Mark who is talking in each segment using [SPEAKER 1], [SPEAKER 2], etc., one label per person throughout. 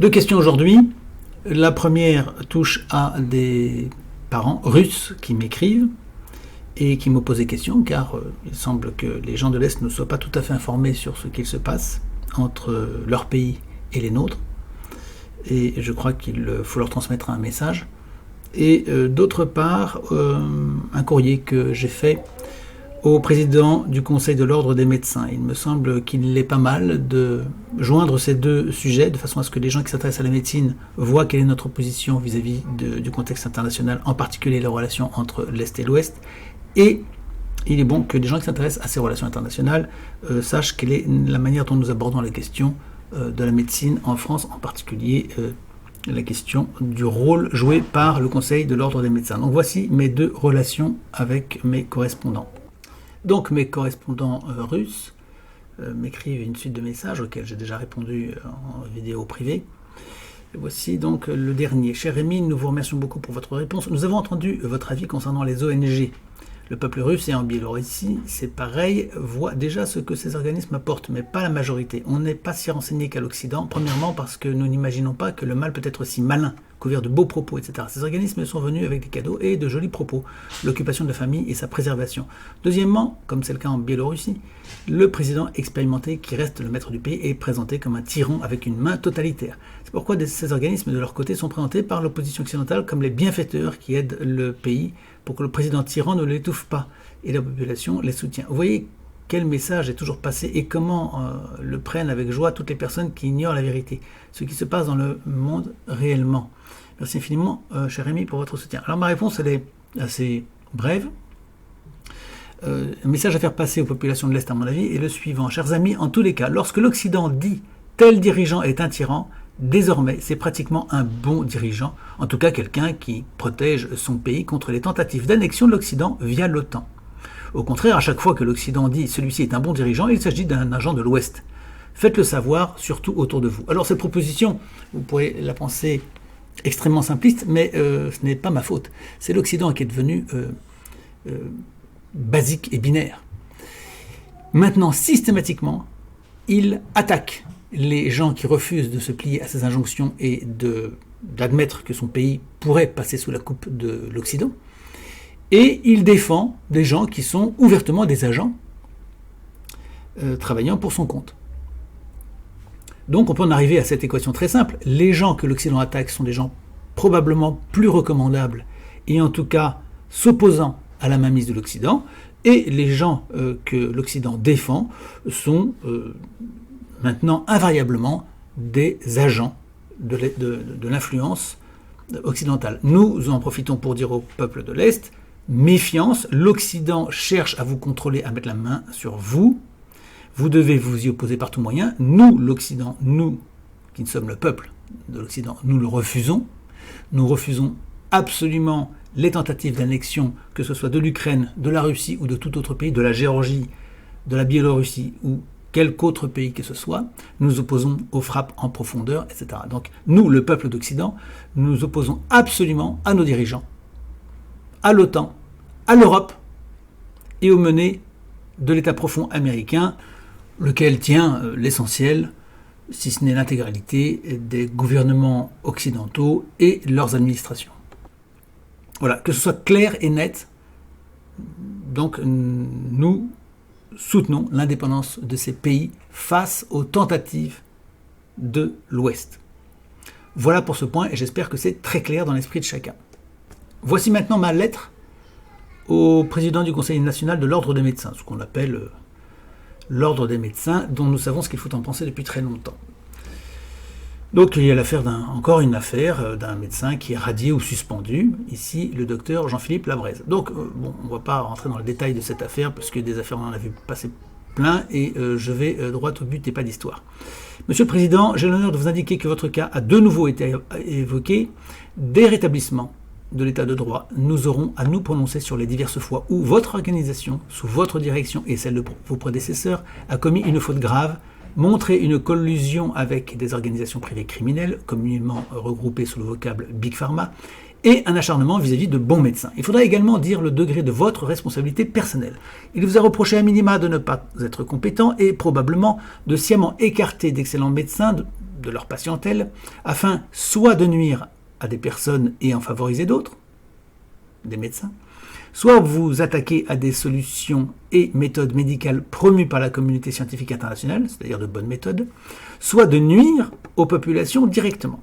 [SPEAKER 1] Deux questions aujourd'hui. La première touche à des parents russes qui m'écrivent et qui me posent des questions, car il semble que les gens de l'Est ne soient pas tout à fait informés sur ce qu'il se passe entre leur pays et les nôtres. Et je crois qu'il faut leur transmettre un message. Et d'autre part, un courrier que j'ai fait au président du Conseil de l'Ordre des médecins. Il me semble qu'il est pas mal de joindre ces deux sujets de façon à ce que les gens qui s'intéressent à la médecine voient quelle est notre position vis-à-vis du contexte international, en particulier les relations entre l'Est et l'Ouest. Et il est bon que les gens qui s'intéressent à ces relations internationales sachent quelle est la manière dont nous abordons la question de la médecine en France, en particulier la question du rôle joué par le Conseil de l'Ordre des médecins. Donc voici mes deux relations avec mes correspondants. Donc mes correspondants russes m'écrivent une suite de messages auxquels j'ai déjà répondu en vidéo privée. Et voici donc le dernier. Cher Rémi, nous vous remercions beaucoup pour votre réponse. Nous avons entendu votre avis concernant les ONG. Le peuple russe et en Biélorussie, c'est pareil, voit déjà ce que ces organismes apportent, mais pas la majorité. On n'est pas si renseigné qu'à l'Occident, premièrement parce que nous n'imaginons pas que le mal peut être si malin, couvert de beaux propos, etc. Ces organismes sont venus avec des cadeaux et de jolis propos, l'occupation de la famille et sa préservation. Deuxièmement, comme c'est le cas en Biélorussie, le président expérimenté qui reste le maître du pays est présenté comme un tyran avec une main totalitaire. C'est pourquoi ces organismes de leur côté sont présentés par l'opposition occidentale comme les bienfaiteurs qui aident le pays pour que le président tyran ne l'étouffe pas et la population les soutient. Vous voyez quel message est toujours passé et comment le prennent avec joie toutes les personnes qui ignorent la vérité, ce qui se passe dans le monde réellement. Merci infiniment, cher Rémi, pour votre soutien. Alors ma réponse, elle est assez brève. Un message à faire passer aux populations de l'Est, à mon avis, est le suivant. Chers amis, en tous les cas, lorsque l'Occident dit « tel dirigeant est un tyran », désormais, c'est pratiquement un bon dirigeant, en tout cas quelqu'un qui protège son pays contre les tentatives d'annexion de l'Occident via l'OTAN. Au contraire, à chaque fois que l'Occident dit « celui-ci est un bon dirigeant », il s'agit d'un agent de l'Ouest. Faites-le savoir, surtout autour de vous. Alors cette proposition, vous pourrez la penser extrêmement simpliste, mais ce n'est pas ma faute. C'est l'Occident qui est devenu basique et binaire. Maintenant, systématiquement, il attaque les gens qui refusent de se plier à ces injonctions et d'admettre que son pays pourrait passer sous la coupe de l'Occident. Et il défend des gens qui sont ouvertement des agents travaillant pour son compte. Donc on peut en arriver à cette équation très simple. Les gens que l'Occident attaque sont des gens probablement plus recommandables et en tout cas s'opposant à la mainmise de l'Occident, et les gens que l'Occident défend sont maintenant invariablement des agents de l'influence occidentale. Nous en profitons pour dire au peuple de l'Est, méfiance, l'Occident cherche à vous contrôler, à mettre la main sur vous, vous devez vous y opposer par tout moyen. Nous, l'Occident, nous qui sommes le peuple de l'Occident, nous le refusons. Nous refusons absolument les tentatives d'annexion, que ce soit de l'Ukraine, de la Russie ou de tout autre pays, de la Géorgie, de la Biélorussie ou quelque autre pays que ce soit. Nous nous opposons aux frappes en profondeur, etc. Donc nous, le peuple d'Occident, nous nous opposons absolument à nos dirigeants, à l'OTAN, à l'Europe et aux menées de l'État profond américain, lequel tient l'essentiel, si ce n'est l'intégralité, des gouvernements occidentaux et leurs administrations. Voilà, que ce soit clair et net. Donc nous soutenons l'indépendance de ces pays face aux tentatives de l'Ouest. Voilà pour ce point et j'espère que c'est très clair dans l'esprit de chacun. Voici maintenant ma lettre au président du Conseil national de l'Ordre des médecins, ce qu'on appelle l'Ordre des médecins, dont nous savons ce qu'il faut en penser depuis très longtemps. Donc il y a encore une affaire d'un médecin qui est radié ou suspendu, ici le docteur Jean-Philippe Labraise. Donc on ne va pas rentrer dans le détail de cette affaire, parce que des affaires on en a vu passer plein, et je vais droit au but et pas d'histoire. Monsieur le Président, j'ai l'honneur de vous indiquer que votre cas a de nouveau été évoqué. Dès rétablissement de l'état de droit, nous aurons à nous prononcer sur les diverses fois où votre organisation, sous votre direction et celle de vos prédécesseurs, a commis une faute grave, montré une collusion avec des organisations privées criminelles, communément regroupées sous le vocable Big Pharma, et un acharnement vis-à-vis de bons médecins. Il faudra également dire le degré de votre responsabilité personnelle. Il vous a reproché à minima de ne pas être compétent et probablement de sciemment écarter d'excellents médecins de leur patientèle, afin soit de nuire à des personnes et en favoriser d'autres, des médecins, soit vous attaquez à des solutions et méthodes médicales promues par la communauté scientifique internationale, c'est-à-dire de bonnes méthodes, soit de nuire aux populations directement.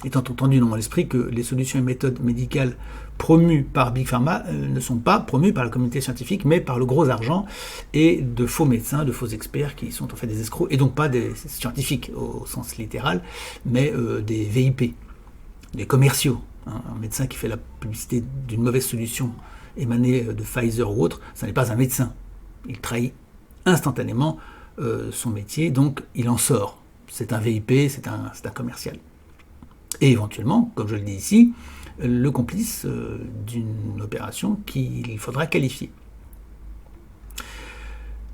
[SPEAKER 1] Étant entendu dans mon esprit que les solutions et méthodes médicales promues par Big Pharma ne sont pas promues par la communauté scientifique, mais par le gros argent et de faux médecins, de faux experts qui sont en fait des escrocs, et donc pas des scientifiques au sens littéral, mais des VIP, des commerciaux. Un médecin qui fait la publicité d'une mauvaise solution émanée de Pfizer ou autre, ça n'est pas un médecin. Il trahit instantanément son métier, donc il en sort. C'est un VIP, c'est un commercial. Et éventuellement, comme je le dis ici, le complice d'une opération qu'il faudra qualifier.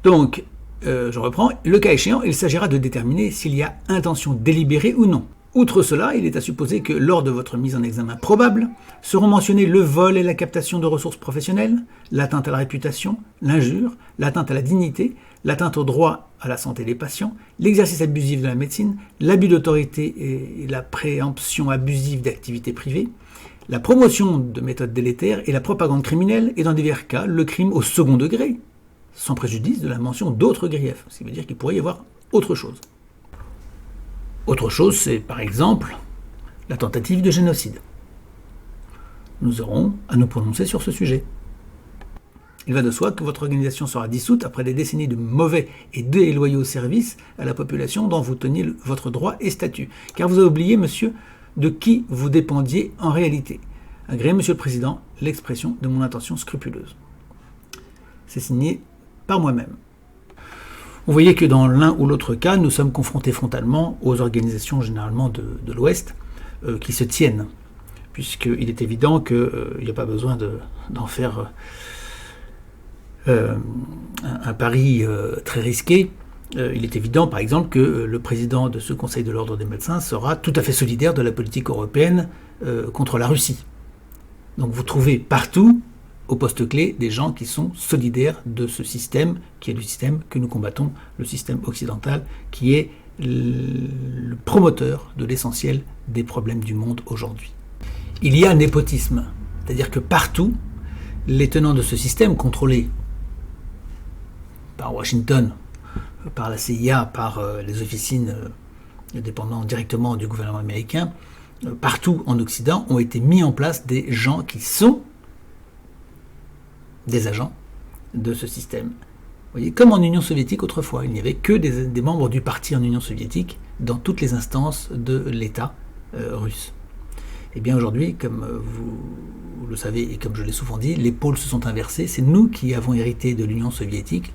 [SPEAKER 1] Donc, je reprends, le cas échéant, il s'agira de déterminer s'il y a intention délibérée ou non. Outre cela, il est à supposer que lors de votre mise en examen probable, seront mentionnés le vol et la captation de ressources professionnelles, l'atteinte à la réputation, l'injure, l'atteinte à la dignité, l'atteinte au droit à la santé des patients, l'exercice abusif de la médecine, l'abus d'autorité et la préemption abusive d'activités privées, la promotion de méthodes délétères et la propagande criminelle, et dans divers cas, le crime au second degré, sans préjudice de la mention d'autres griefs, ce qui veut dire qu'il pourrait y avoir autre chose. Autre chose, c'est par exemple la tentative de génocide. Nous aurons à nous prononcer sur ce sujet. Il va de soi que votre organisation sera dissoute après des décennies de mauvais et déloyaux services à la population dont vous teniez votre droit et statut. Car vous avez oublié, monsieur, de qui vous dépendiez en réalité. Agréez, monsieur le Président, l'expression de mon intention scrupuleuse. C'est signé par moi-même. Vous voyez que dans l'un ou l'autre cas, nous sommes confrontés frontalement aux organisations généralement de l'Ouest qui se tiennent, puisqu'il est évident qu'il n'y a pas besoin d'en faire un pari très risqué. Il est évident, par exemple, que le président de ce Conseil de l'Ordre des médecins sera tout à fait solidaire de la politique européenne contre la Russie. Donc vous trouvez partout, au poste clé, des gens qui sont solidaires de ce système, qui est le système que nous combattons, le système occidental, qui est le promoteur de l'essentiel des problèmes du monde aujourd'hui. Il y a népotisme, c'est-à-dire que partout, les tenants de ce système, contrôlés par Washington, par la CIA, par les officines dépendant directement du gouvernement américain, partout en Occident, ont été mis en place des gens qui sont des agents de ce système. Vous voyez, comme en Union soviétique autrefois, il n'y avait que des membres du parti en Union soviétique dans toutes les instances de l'État russe. Et bien aujourd'hui, comme vous le savez et comme je l'ai souvent dit, les pôles se sont inversés. C'est nous qui avons hérité de l'Union soviétique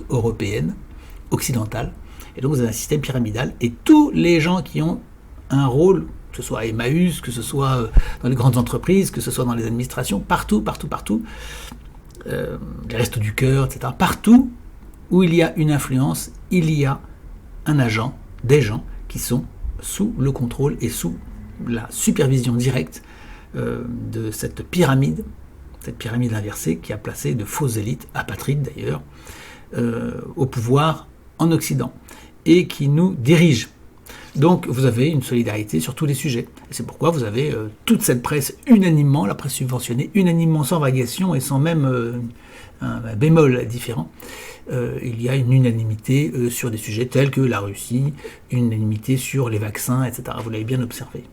[SPEAKER 1] européenne, occidentale. Et donc vous avez un système pyramidal et tous les gens qui ont un rôle, que ce soit à Emmaüs, que ce soit dans les grandes entreprises, que ce soit dans les administrations, partout, les restos du cœur, etc. Partout où il y a une influence, il y a un agent, des gens qui sont sous le contrôle et sous la supervision directe de cette pyramide inversée qui a placé de fausses élites, apatrides d'ailleurs, au pouvoir en Occident et qui nous dirige. Donc vous avez une solidarité sur tous les sujets. Et c'est pourquoi vous avez toute cette presse unanimement, la presse subventionnée, unanimement, sans variation et sans même un bémol différent. Il y a une unanimité sur des sujets tels que la Russie, une unanimité sur les vaccins, etc. Vous l'avez bien observé.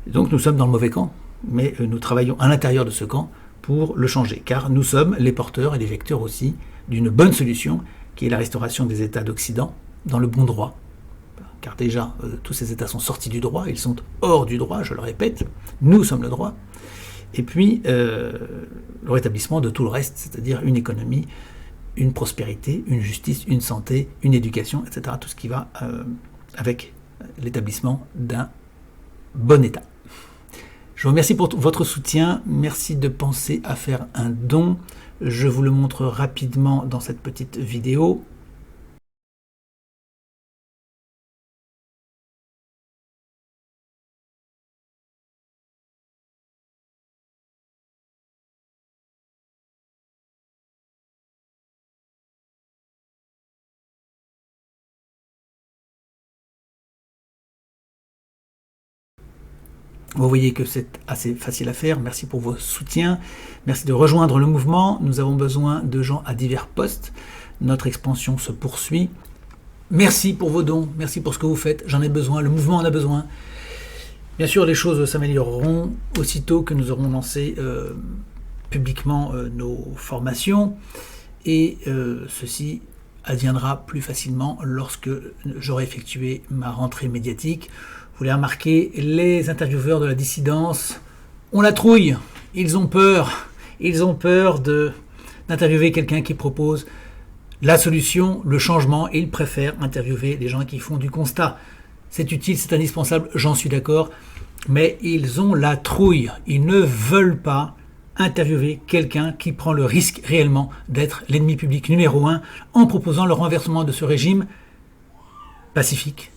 [SPEAKER 1] Et donc nous sommes dans le mauvais camp, mais nous travaillons à l'intérieur de ce camp pour le changer, car nous sommes les porteurs et les vecteurs aussi d'une bonne solution, qui est la restauration des États d'Occident dans le bon droit. Car déjà, tous ces États sont sortis du droit, ils sont hors du droit, je le répète, nous sommes le droit. Et puis, le rétablissement de tout le reste, c'est-à-dire une économie, une prospérité, une justice, une santé, une éducation, etc. Tout ce qui va avec l'établissement d'un bon État. Je vous remercie pour votre soutien, merci de penser à faire un don. Je vous le montre rapidement dans cette petite vidéo. Vous voyez que c'est assez facile à faire. Merci pour vos soutiens. Merci de rejoindre le mouvement. Nous avons besoin de gens à divers postes. Notre expansion se poursuit. Merci pour vos dons. Merci pour ce que vous faites. J'en ai besoin. Le mouvement en a besoin. Bien sûr, les choses s'amélioreront aussitôt que nous aurons lancé publiquement nos formations. Et ceci adviendra plus facilement lorsque j'aurai effectué ma rentrée médiatique. Vous l'avez remarqué, les intervieweurs de la dissidence ont la trouille. Ils ont peur. Ils ont peur d'interviewer quelqu'un qui propose la solution, le changement, et ils préfèrent interviewer des gens qui font du constat. C'est utile, c'est indispensable, j'en suis d'accord, mais ils ont la trouille. Ils ne veulent pas interviewer quelqu'un qui prend le risque réellement d'être l'ennemi public numéro 1 en proposant le renversement de ce régime pacifique,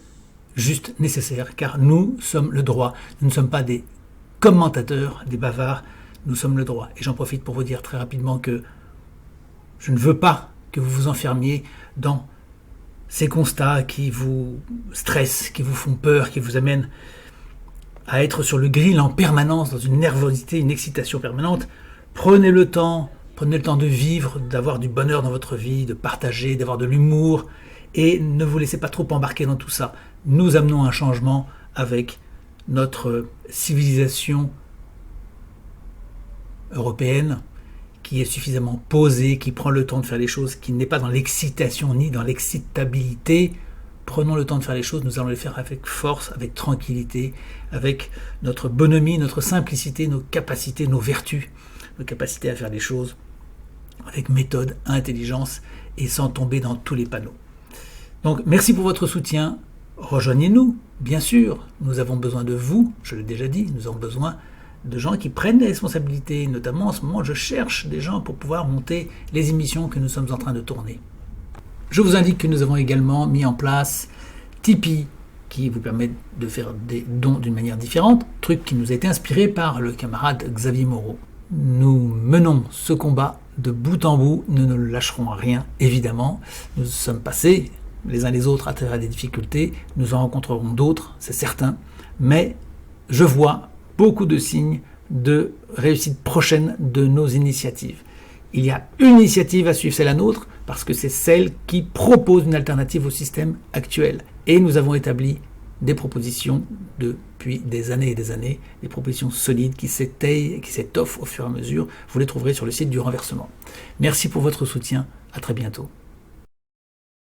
[SPEAKER 1] juste nécessaire, car nous sommes le droit. Nous ne sommes pas des commentateurs, des bavards, nous sommes le droit. Et j'en profite pour vous dire très rapidement que je ne veux pas que vous vous enfermiez dans ces constats qui vous stressent, qui vous font peur, qui vous amènent à être sur le grill en permanence, dans une nervosité, une excitation permanente. Prenez le temps de vivre, d'avoir du bonheur dans votre vie, de partager, d'avoir de l'humour, et ne vous laissez pas trop embarquer dans tout ça. Nous amenons un changement avec notre civilisation européenne qui est suffisamment posée, qui prend le temps de faire les choses, qui n'est pas dans l'excitation ni dans l'excitabilité. Prenons le temps de faire les choses, nous allons les faire avec force, avec tranquillité, avec notre bonhomie, notre simplicité, nos capacités, nos vertus, nos capacités à faire les choses avec méthode, intelligence et sans tomber dans tous les panneaux. Donc merci pour votre soutien, rejoignez-nous, bien sûr, nous avons besoin de vous, je l'ai déjà dit, nous avons besoin de gens qui prennent des responsabilités, notamment en ce moment je cherche des gens pour pouvoir monter les émissions que nous sommes en train de tourner. Je vous indique que nous avons également mis en place Tipeee, qui vous permet de faire des dons d'une manière différente, truc qui nous a été inspiré par le camarade Xavier Moreau. Nous menons ce combat de bout en bout, nous ne lâcherons rien, évidemment. Nous sommes passés les uns les autres à travers des difficultés, nous en rencontrerons d'autres, c'est certain, mais je vois beaucoup de signes de réussite prochaine de nos initiatives. Il y a une initiative à suivre, c'est la nôtre, parce que c'est celle qui propose une alternative au système actuel. Et nous avons établi des propositions depuis des années et des années, des propositions solides qui s'étayent et qui s'étoffent au fur et à mesure. Vous les trouverez sur le site du renversement. Merci pour votre soutien, à très bientôt.